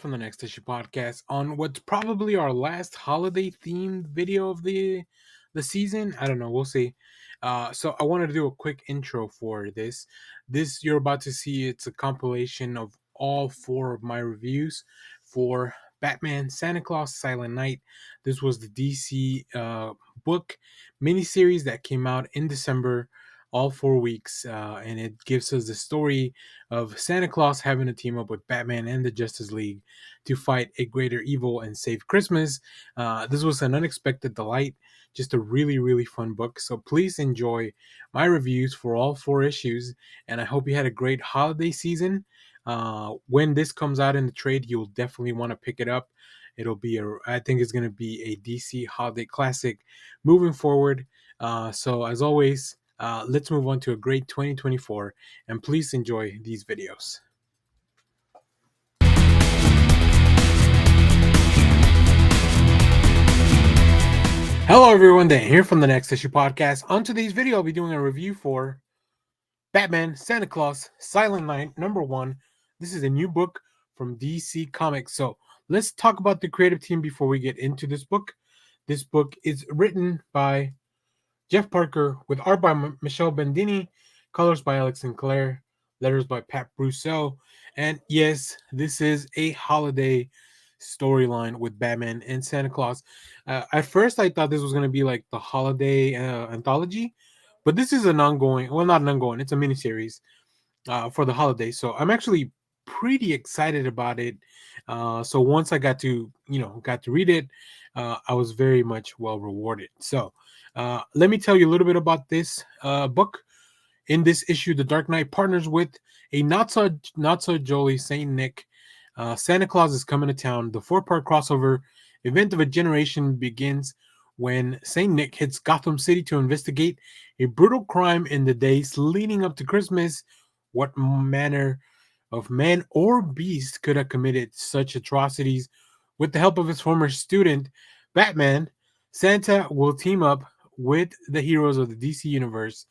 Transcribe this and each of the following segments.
from the Next Issue podcast on what's probably our last holiday themed video of the season. I don't know, we'll see. So I wanted to do a quick intro for this. This you're about to see, it's a compilation of all four of my reviews for Batman, Santa Claus, Silent Night. This was the DC book miniseries that came out in December, all 4 weeks, and it gives us the story of Santa Claus having to team up with Batman and the Justice League to fight a greater evil and save Christmas. This was an unexpected delight, just a really, really fun book. So please enjoy my reviews for all four issues, and I hope you had a great holiday season. When this comes out in the trade, you'll definitely want to pick it up. I think it's going to be a DC holiday classic moving forward. So as always, let's move on to a great 2024, and please enjoy these videos. Hello everyone, Dan here from the Next Issue podcast. On today's video, I'll be doing a review for Batman, Santa Claus, Silent Night, #1. This is a new book from DC Comics. So let's talk about the creative team before we get into this book. This book is written by Jeff Parker with art by Michelle Bendini, colors by Alex Sinclair, letters by Pat Brousseau. And yes, this is a holiday storyline with Batman and Santa Claus. At first, I thought this was going to be like the holiday anthology, but this is an ongoing, well, not an ongoing, it's a miniseries for the holiday. So I'm actually pretty excited about it. So once I got to read it, I was very much well rewarded. So let me tell you a little bit about this book. In this issue, the Dark Knight partners with a not so jolly Saint Nick. Santa Claus is coming to town. The 4-part crossover event of a generation begins when Saint Nick hits Gotham City to investigate a brutal crime in the days leading up to Christmas. What manner of man or beast could have committed such atrocities? With the help of his former student, Batman, Santa will team up with the heroes of the DC universe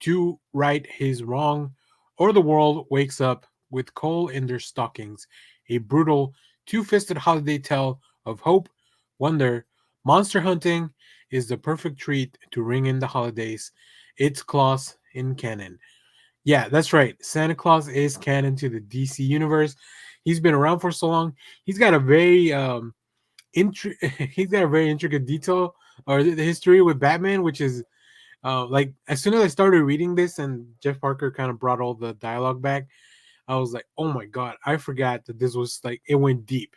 to right his wrong, or the world wakes up with coal in their stockings. A brutal, two-fisted holiday tale of hope, wonder, monster hunting is the perfect treat to ring in the holidays. It's Claus in canon. Yeah, that's right. Santa Claus is canon to the DC universe. He's been around for so long. He's got a very he's got a very intricate detail or the history with Batman, which is like as soon as I started reading this and Jeff Parker kind of brought all the dialogue back, I was like, oh my god, I forgot that this was like it went deep,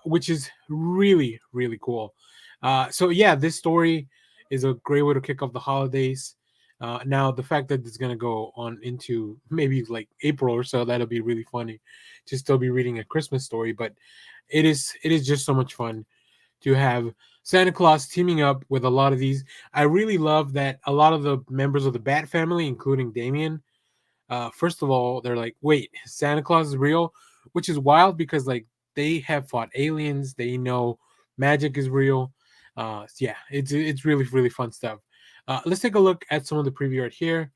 which is really, really cool. So yeah, this story is a great way to kick off the holidays. Now the fact that it's gonna go on into maybe like April or so, that'll be really funny to still be reading a Christmas story, but it is just so much fun to have Santa Claus teaming up with a lot of these. I really love that a lot of the members of the Bat family, including Damien, first of all, they're like, wait, Santa Claus is real, which is wild because like they have fought aliens, they know magic is real. Yeah, it's really, really fun stuff. Let's take a look at some of the preview art here.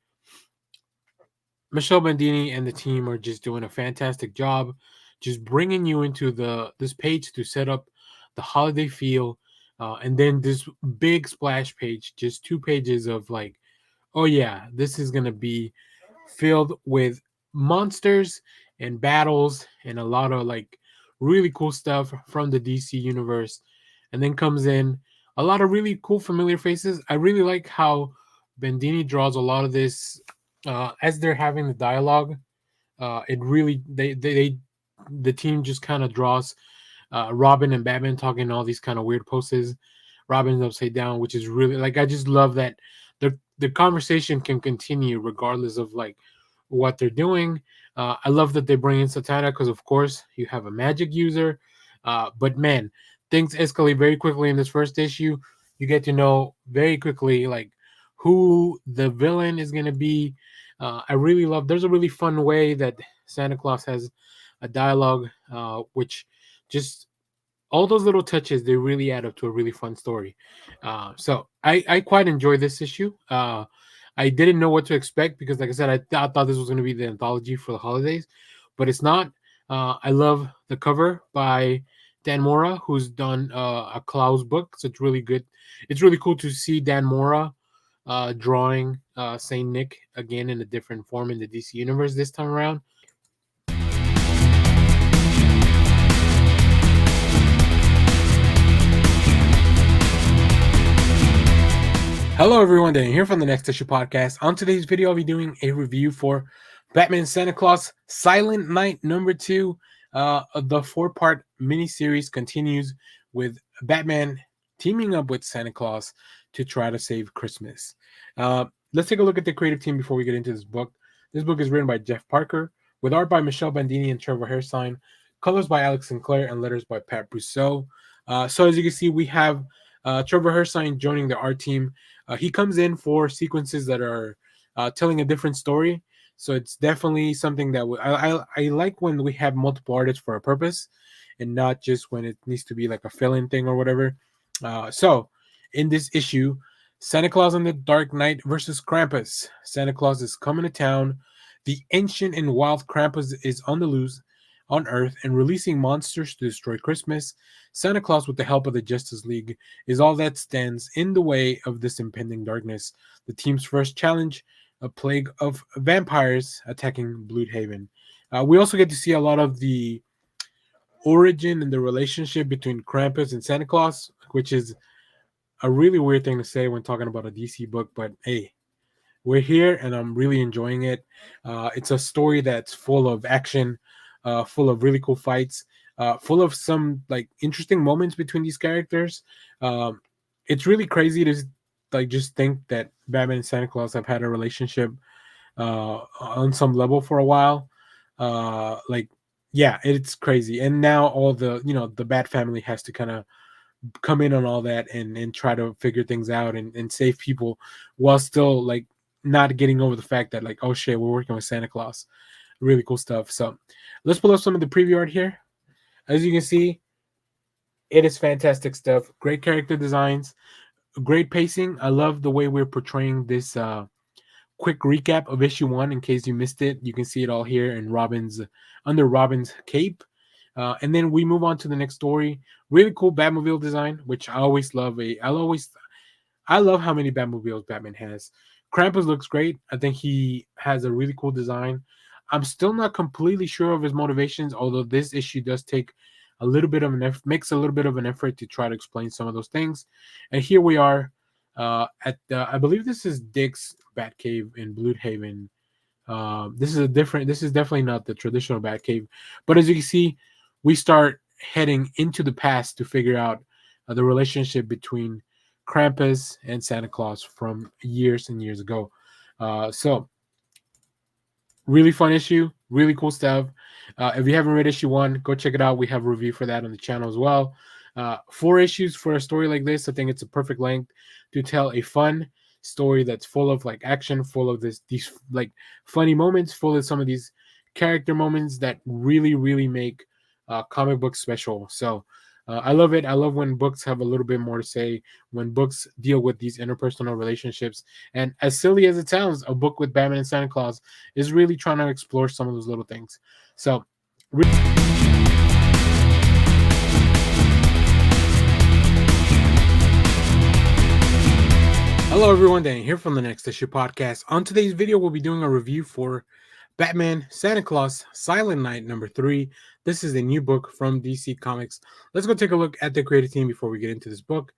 Michelle Bandini and the team are just doing a fantastic job, just bringing you into this page to set up the holiday feel, and then this big splash page, just 2 pages of like, oh yeah, this is gonna be filled with monsters and battles and a lot of like really cool stuff from the DC universe. And then comes in a lot of really cool familiar faces. I really like how Bendini draws a lot of this as they're having the dialogue. It really they the team just kind of draws Robin and Batman talking all these kind of weird poses. Robin's upside down, which is really like I just love that the conversation can continue regardless of like what they're doing. I love that they bring in Satana because of course you have a magic user, but man, things escalate very quickly in this first issue. You get to know very quickly like who the villain is going to be. I really love. There's a really fun way that Santa Claus has a dialogue, which just all those little touches they really add up to a really fun story. So I quite enjoy this issue. I didn't know what to expect because, like I said, I thought this was going to be the anthology for the holidays, but it's not. I love the cover by Dan Mora, who's done a Claus book. So it's really good. It's really cool to see Dan Mora drawing Saint Nick again in a different form in the DC universe this time around. Hello, everyone. Dan here from the Next Issue Podcast. On today's video, I'll be doing a review for Batman Santa Claus Silent Night number 2. The 4-part miniseries continues with Batman teaming up with Santa Claus to try to save Christmas. Let's take a look at the creative team before we get into this book. This book is written by Jeff Parker, with art by Michelle Bandini and Trevor Hairsine, colors by Alex Sinclair, and letters by Pat Brousseau. So as you can see, we have Trevor Hairsine joining the art team. He comes in for sequences that are telling a different story. So it's definitely something that I like when we have multiple artists for a purpose, and not just when it needs to be like a fill-in thing or whatever. So in this issue, Santa Claus on the Dark Knight versus Krampus. Santa Claus is coming to town. The ancient and wild Krampus is on the loose on Earth and releasing monsters to destroy Christmas. Santa Claus, with the help of the Justice League, is all that stands in the way of this impending darkness. The team's first challenge, a plague of vampires attacking Bloodhaven. We also get to see a lot of the origin and the relationship between Krampus and Santa Claus, which is a really weird thing to say when talking about a DC book, but hey, we're here and I'm really enjoying it. It's a story that's full of action, full of really cool fights, full of some like interesting moments between these characters. Um, it's really crazy to like just think that Batman and Santa Claus have had a relationship on some level for a while. Like, yeah, it's crazy. And now all the the Bat family has to kind of come in on all that and try to figure things out and save people while still like not getting over the fact that like, oh shit, we're working with Santa Claus. Really cool stuff. So let's pull up some of the preview art here. As you can see, it is fantastic stuff. Great character designs, great pacing. I love the way we're portraying this quick recap of issue 1 in case you missed it. You can see it all here in Robin's under Robin's cape. And then we move on to the next story. Really cool Batmobile design, which I always love. I love how many Batmobiles Batman has. Krampus looks great. I think he has a really cool design. I'm still not completely sure of his motivations, although this issue does take a little bit of an effort, makes a little bit of an effort to try to explain some of those things. And here we are at I believe this is Dick's Batcave in Bloodhaven. This is definitely not the traditional Batcave, but as you can see, we start heading into the past to figure out the relationship between Krampus and Santa Claus from years and years ago. So really fun issue, really cool stuff. If you haven't read issue 1, go check it out. We have a review for that on the channel as well. 4 issues for a story like this, I think it's a perfect length to tell a fun story that's full of like action, full of these like funny moments, full of some of these character moments that really make comic books special. So I love it. I love when books have a little bit more to say, when books deal with these interpersonal relationships. And as silly as it sounds, a book with Batman and Santa Claus is really trying to explore some of those little things. So, hello, everyone. Dan here from the Next Issue Podcast. On today's video, we'll be doing a review for Batman Santa Claus Silent Night number 3. This is a new book from DC Comics. Let's go take a look at the creative team before we get into this book.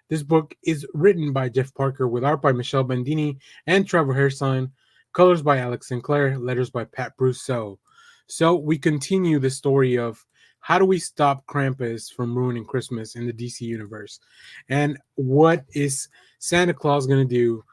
This book is written by Jeff Parker with art by Michelle Bandini and Trevor Hairsine, colors by Alex Sinclair, letters by Pat Brousseau. So we continue the story of how do we stop Krampus from ruining Christmas in the DC universe, and what is Santa Claus going to do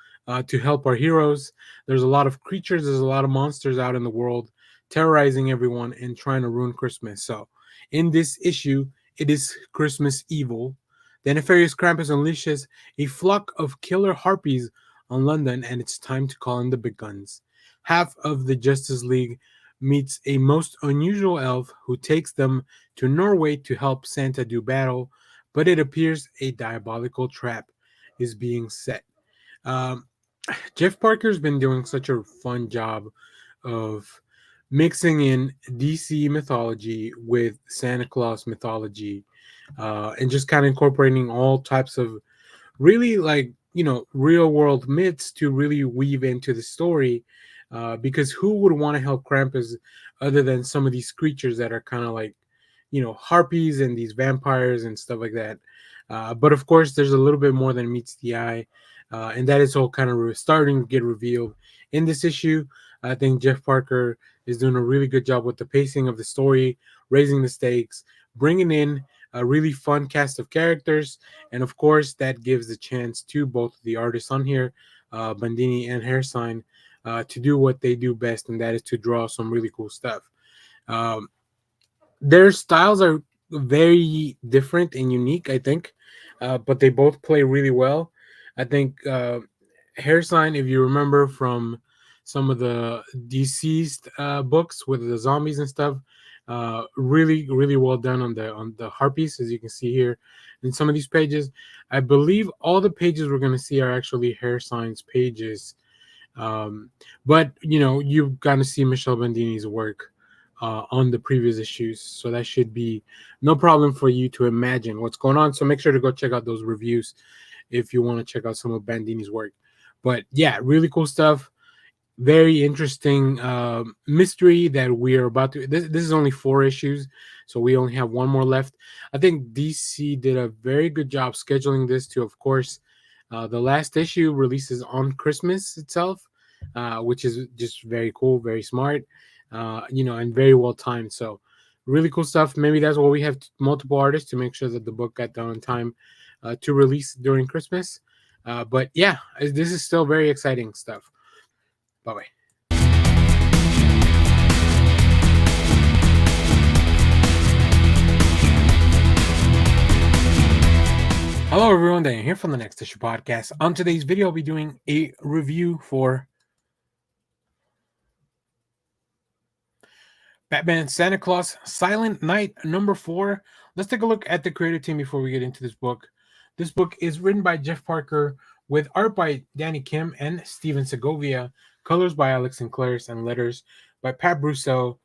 to help our heroes. There's a lot of creatures, there's a lot of monsters out in the world terrorizing everyone and trying to ruin Christmas. So, in this issue, it is Christmas Evil. The nefarious Krampus unleashes a flock of killer harpies on London, and it's time to call in the big guns. Half of the Justice League meets a most unusual elf who takes them to Norway to help Santa do battle, but it appears a diabolical trap is being set. Um, Jeff Parker's been doing such a fun job of mixing in DC mythology with Santa Claus mythology, and just kind of incorporating all types of really, like, real world myths to really weave into the story. Because who would want to help Krampus other than some of these creatures that are kind of like, harpies and these vampires and stuff like that. But of course, there's a little bit more than meets the eye, and that is all kind of starting to get revealed in this issue. I think Jeff Parker is doing a really good job with the pacing of the story, raising the stakes, bringing in a really fun cast of characters, and of course, that gives the chance to both the artists on here, Bandini and Hairsign, to do what they do best, and that is to draw some really cool stuff. Um, their styles are very different and unique, I think, but they both play really well. I think Hairsign, if you remember from some of the deceased books with the zombies and stuff, really, really well done on the harpies, as you can see here in some of these pages. I believe all the pages we're going to see are actually Hairsign's pages, um, but you're gonna see Michelle Bandini's work on the previous issues, so that should be no problem for you to imagine what's going on. So make sure to go check out those reviews if you want to check out some of Bandini's work. But yeah, really cool stuff. Very interesting mystery that we are about to. This is only 4 issues, so we only have one more left. I think DC did a very good job scheduling this to, of course, the last issue releases on Christmas itself, which is just very cool, very smart, and very well timed. So, really cool stuff. Maybe that's why we have multiple artists to make sure that the book got done in time to release during Christmas. But yeah, this is still very exciting stuff. Bye bye. Hello, everyone. Dan here from the Next Issue Podcast. On today's video, I'll be doing a review for Batman Santa Claus Silent Night #4. Let's take a look at the creative team before we get into this book. This book is written by Jeff Parker with art by Danny Kim and Steven Segovia, colors by Alex Sinclairs, and letters by Pat Brusso.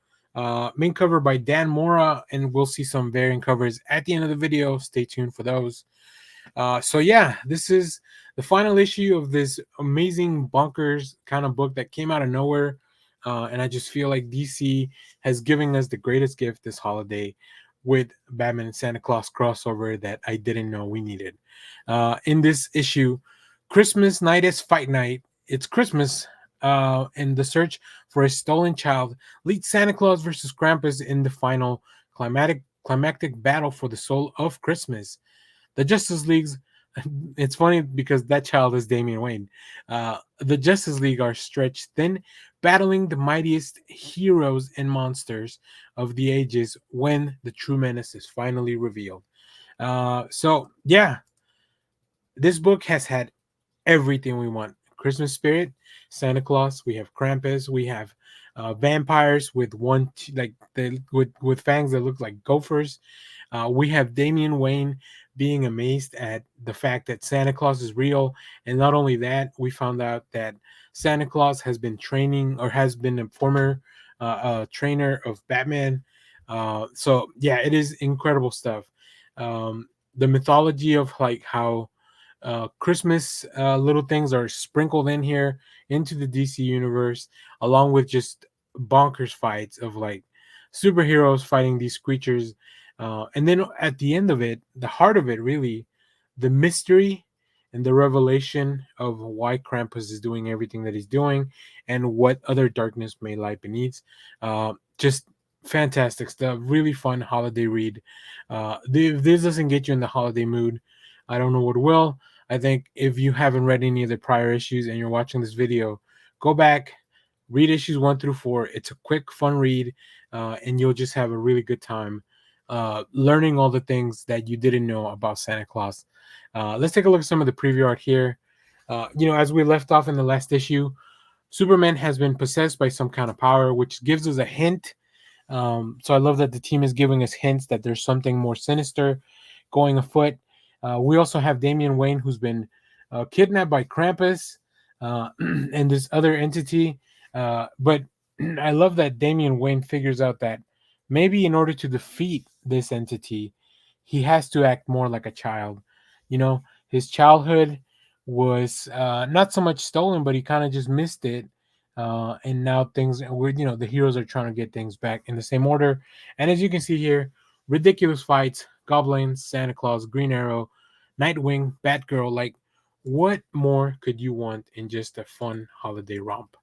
Main cover by Dan Mora, and we'll see some variant covers at the end of the video. Stay tuned for those. So yeah, this is the final issue of this amazing bonkers kind of book that came out of nowhere. And I just feel like DC has given us the greatest gift this holiday with Batman and Santa Claus crossover that I didn't know we needed. In this issue, Christmas night is fight night. It's Christmas, and the search for a stolen child leads Santa Claus versus Krampus in the final climactic battle for the soul of Christmas. The Justice League's, it's funny because that child is Damian Wayne. The Justice League are stretched thin, battling the mightiest heroes and monsters of the ages when the true menace is finally revealed. So yeah, this book has had everything we want. Christmas spirit, Santa Claus. We have Krampus. We have vampires with with fangs that look like gophers. We have Damian Wayne being amazed at the fact that Santa Claus is real, and not only that, we found out that Santa Claus has been training or has been a former trainer of Batman. So yeah, it is incredible stuff. The mythology of like how Christmas little things are sprinkled in here into the DC universe, along with just bonkers fights of like superheroes fighting these creatures. And then at the end of it, the heart of it, really, the mystery and the revelation of why Krampus is doing everything that he's doing and what other darkness may lie beneath. Just fantastic stuff. Really fun holiday read. If this doesn't get you in the holiday mood, I don't know what will. I think if you haven't read any of the prior issues and you're watching this video, go back, read issues 1 through 4. It's a quick, fun read, and you'll just have a really good time learning all the things that you didn't know about Santa Claus. Let's take a look at some of the preview art here. As we left off in the last issue, Superman has been possessed by some kind of power, which gives us a hint. So I love that the team is giving us hints that there's something more sinister going afoot. We also have Damian Wayne, who's been kidnapped by Krampus and this other entity. But I love that Damian Wayne figures out that maybe in order to defeat this entity, he has to act more like a child. You know, his childhood was not so much stolen, but he kind of just missed it. And now things, the heroes are trying to get things back in the same order. And as you can see here, ridiculous fights, goblins, Santa Claus, Green Arrow, Nightwing, Batgirl. Like, what more could you want in just a fun holiday romp?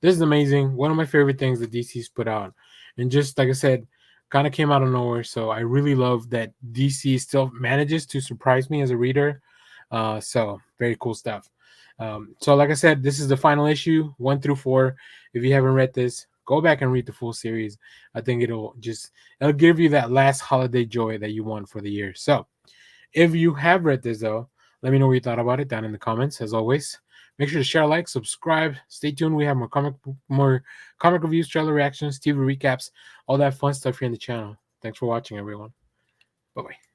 This is amazing. One of my favorite things that DC's put out. And just like I said, kind of came out of nowhere. So I really love that DC still manages to surprise me as a reader. So very cool stuff. So like I said, this is the final issue, 1 through 4. If you haven't read this, go back and read the full series. I think it'll give you that last holiday joy that you want for the year. So if you have read this though, let me know what you thought about it down in the comments. As always, make sure to share, like, subscribe. Stay tuned. We have more comic reviews, trailer reactions, TV recaps, all that fun stuff here in the channel. Thanks for watching, everyone. Bye bye.